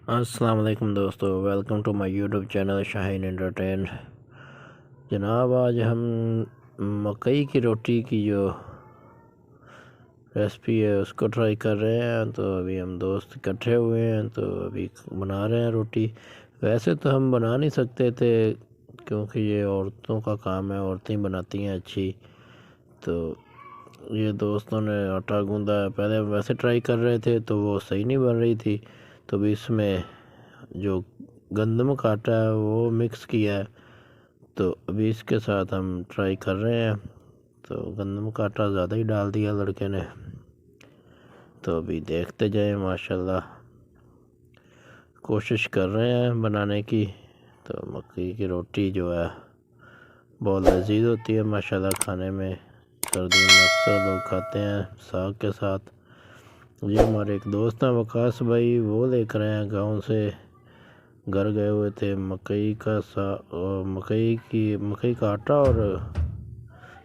अस्सलाम वालेकुम दोस्तों, welcome to my YouTube channel Shaheen entertain. जनाब, आज हम मकई की रोटी की जो रेसिपी है उसको ट्राई कर रहे हैं। तो अभी हम दोस्त इकट्ठे हुए हैं तो अभी बना रहे हैं रोटी। वैसे तो हम बना नहीं सकते थे क्योंकि ये औरतों का काम है, औरतें ही बनाती हैं अच्छी। तो ये दोस्तों ने आटा गूंदा है, पहले हम वैसे ट्राई कर रहे थे तो वो सही नहीं बन रही थी। तो अभी इसमें जो गंदम का आटा है वो मिक्स किया है, तो अभी इसके साथ हम ट्राई कर रहे हैं। तो गंदम का आटा ज़्यादा ही डाल दिया लड़के ने, तो अभी देखते जाए। माशाल्लाह कोशिश कर रहे हैं बनाने की। तो मक्की की रोटी जो है बहुत लजीज होती है माशाल्लाह खाने में। सर्दियों में अक्सर लोग खाते हैं साग के साथ। ये हमारे एक दोस्त हैं वकास भाई, वो लेकर आए हैं गाँव से। घर गए हुए थे, मकई का आटा और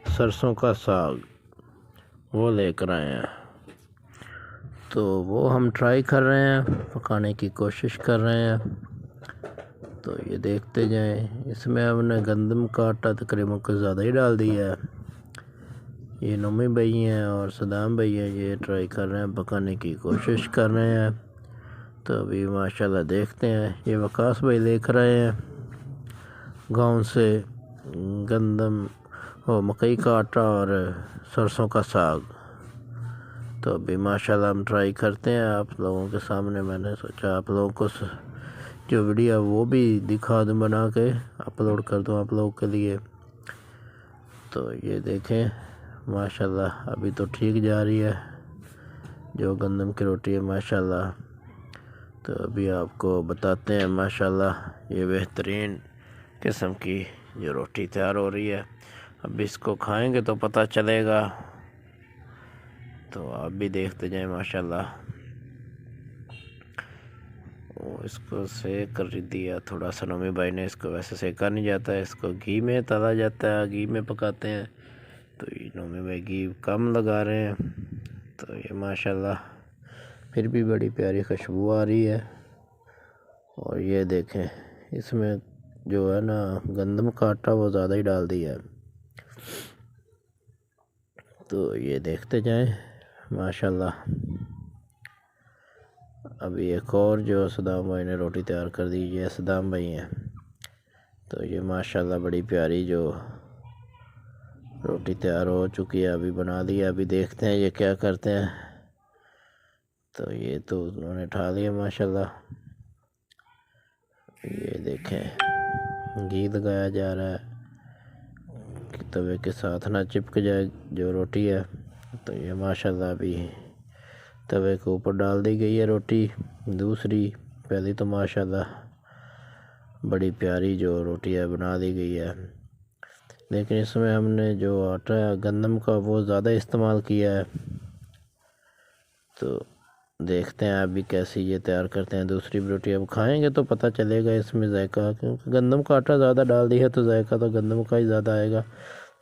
सरसों का साग वो लेकर आए हैं। तो वो हम ट्राई कर रहे हैं, पकाने की कोशिश कर रहे हैं। तो ये देखते जाएं। इसमें हमने गंदम का आटा तकरीबन कुछ ज़्यादा ही डाल दिया है। ये नोमी भाई हैं और सदाम भाई हैं, ये ट्राई कर रहे हैं, पकाने की कोशिश कर रहे हैं। तो अभी माशाल्लाह देखते हैं। ये वकास भाई लेकर आए हैं गांव से गंदम और मकई का आटा और सरसों का साग। तो अभी माशाल्लाह हम ट्राई करते हैं आप लोगों के सामने। मैंने सोचा आप लोगों को जो वीडियो है वो भी दिखा दूँ, बना के अपलोड कर दूँ आप लोगों के लिए। तो ये देखें माशाल्लाह अभी तो ठीक जा रही है जो गंदम की रोटी है माशाल्लाह। तो अभी आपको बताते हैं माशाल्लाह ये बेहतरीन किस्म की जो रोटी तैयार हो रही है। अब इसको खाएंगे तो पता चलेगा, तो आप भी देखते जाएं माशाल्लाह। वो इसको सेक कर दिया थोड़ा सा नोमी भाई ने। इसको वैसे सेका नहीं जाता है, इसको घी में तला जाता है, घी में पकाते हैं। तो ये नोमी भाई घी कम लगा रहे हैं। तो ये माशाल्लाह फिर भी बड़ी प्यारी खुशबू आ रही है। और ये देखें इसमें जो है ना गंदम का आटा वो ज़्यादा ही डाल दिया है। तो ये देखते जाएं माशाल्लाह। अभी एक और जो सदाम भाई ने रोटी तैयार कर दी, ये सदाम भाई हैं। तो ये माशाल्लाह बड़ी प्यारी जो रोटी तैयार हो चुकी है, अभी बना लिया। अभी देखते हैं ये क्या करते हैं। तो ये तो उन्होंने उठा लिया माशाल्लाह। ये देखें घी लगाया जा रहा है कि तवे के साथ ना चिपक जाए जो रोटी है। तो ये माशाल्लाह अभी तवे के ऊपर डाल दी गई है रोटी दूसरी। पहली तो माशाल्लाह बड़ी प्यारी जो रोटी है बना दी गई है, लेकिन इसमें हमने जो आटा है गंदम का वो ज़्यादा इस्तेमाल किया है। तो देखते हैं अभी कैसी ये तैयार करते हैं दूसरी रोटी। अब खाएंगे तो पता चलेगा इसमें जायका, क्योंकि गंदम का आटा ज़्यादा डाल दिया तो जायका तो गंदम का ही ज़्यादा आएगा।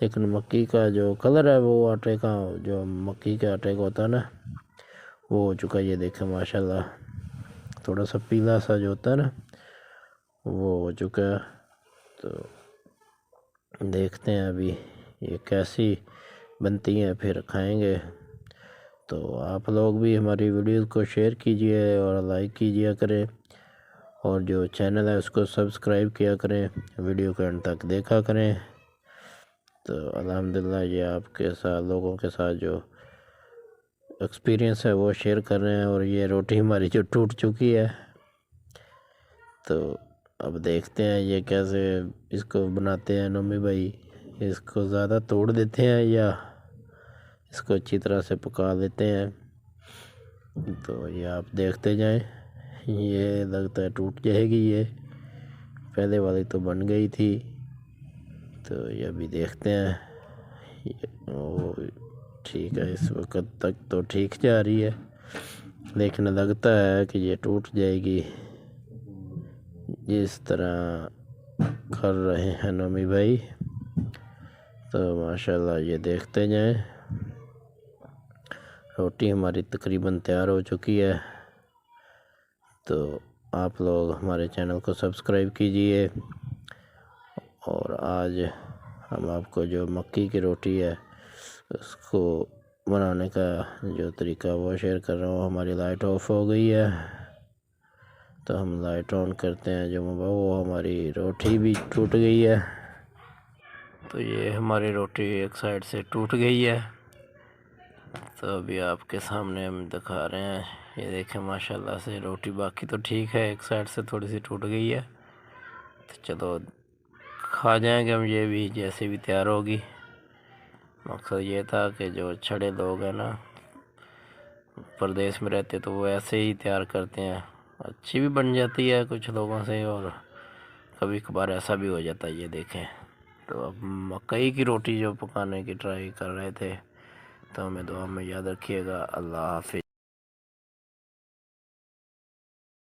लेकिन मक्की का जो कलर है वो आटे का, जो मक्की के आटे का होता है ना, वो हो चुका है। ये देखें माशाल्लाह थोड़ा सा पीला सा जो होता है ना वो हो चुका है। तो देखते हैं अभी ये कैसी बनती है, फिर खाएंगे। तो आप लोग भी हमारी वीडियोस को शेयर कीजिए और लाइक कीजिए करें, और जो चैनल है उसको सब्सक्राइब किया करें, वीडियो को एंड तक देखा करें। तो अल्हम्दुलिल्लाह ये आपके साथ लोगों के साथ जो एक्सपीरियंस है वो शेयर कर रहे हैं। और ये रोटी हमारी जो टूट चुकी है, तो अब देखते हैं ये कैसे इसको बनाते हैं नोमी भाई। इसको ज़्यादा तोड़ देते हैं या इसको अच्छी तरह से पका लेते हैं। तो ये आप देखते जाएं। ये लगता है टूट जाएगी, ये पहले वाली तो बन गई थी। तो ये अभी देखते हैं। ओ ठीक है, इस वक्त तक तो ठीक जा रही है, लेकिन लगता है कि ये टूट जाएगी। इस तरह कर रहे हैं नोमी भाई। तो माशाल्लाह ये देखते जाएं। रोटी हमारी तकरीबन तैयार हो चुकी है। तो आप लोग हमारे चैनल को सब्सक्राइब कीजिए। और आज हम आपको जो मक्की की रोटी है उसको बनाने का जो तरीका वो शेयर कर रहा हूँ। हमारी लाइट ऑफ हो गई है तो हम लाइट ऑन करते हैं। जो वो हमारी रोटी भी टूट गई है। तो ये हमारी रोटी एक साइड से टूट गई है, तो अभी आपके सामने हम दिखा रहे हैं। ये देखें माशाल्लाह से रोटी बाकी तो ठीक है, एक साइड से थोड़ी सी टूट गई है। तो चलो खा जाएंगे हम ये भी जैसे भी तैयार होगी। मकसद ये था कि जो छड़े लोग हैं ना, परदेश में रहते तो वो ऐसे ही तैयार करते हैं, अच्छी भी बन जाती है कुछ लोगों से, और कभी कभार ऐसा भी हो जाता है। ये देखें, तो अब मकई की रोटी जो पकाने की ट्राई कर रहे थे, तो हमें दुआ में याद रखिएगा। अल्लाह हाफिज़।